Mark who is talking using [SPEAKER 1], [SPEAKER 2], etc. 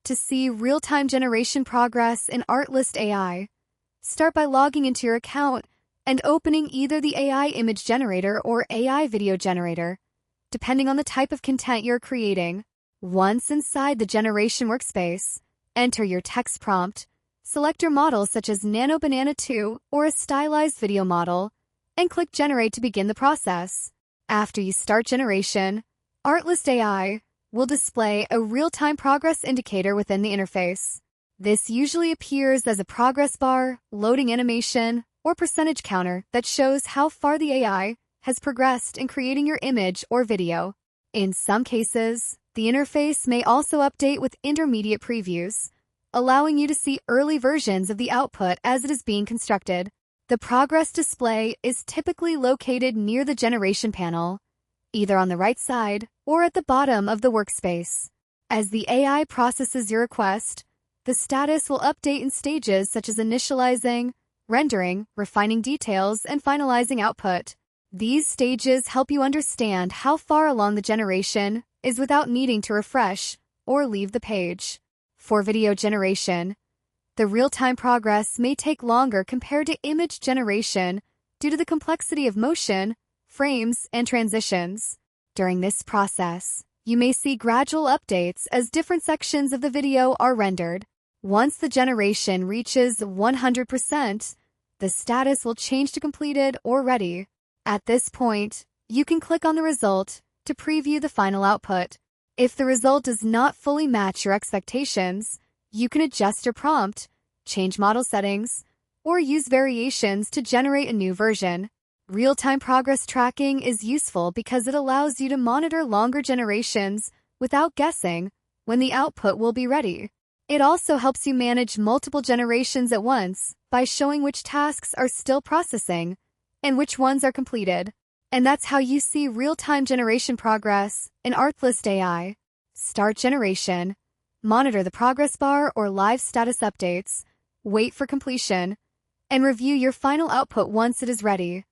[SPEAKER 1] To see real-time generation progress in Artlist AI, start by logging into your account and opening either the AI image generator or AI video generator, depending on the type of content you're creating. Once inside the generation workspace, enter your text prompt, select your model such as Nano Banana 2 or a stylized video model, and click Generate to begin the process. After you start generation, Artlist AI will display a real-time progress indicator within the interface. This usually appears as a progress bar, loading animation, or percentage counter that shows how far the AI has progressed in creating your image or video. In some cases, the interface may also update with intermediate previews, allowing you to see early versions of the output as it is being constructed. The progress display is typically located near the generation panel, either on the right side or at the bottom of the workspace. As the AI processes your request, the status will update in stages such as initializing, rendering, refining details, and finalizing output. These stages help you understand how far along the generation is without needing to refresh or leave the page. For video generation, the real-time progress may take longer compared to image generation due to the complexity of motion, frames, and transitions. During this process, you may see gradual updates as different sections of the video are rendered. Once the generation reaches 100%, the status will change to completed or ready. At this point, you can click on the result to preview the final output. If the result does not fully match your expectations, you can adjust your prompt, change model settings, or use variations to generate a new version. Real-time progress tracking is useful because it allows you to monitor longer generations without guessing when the output will be ready. It also helps you manage multiple generations at once by showing which tasks are still processing and which ones are completed. And that's how you see real-time generation progress in Artlist AI. Start generation, monitor the progress bar or live status updates, wait for completion, and review your final output once it is ready.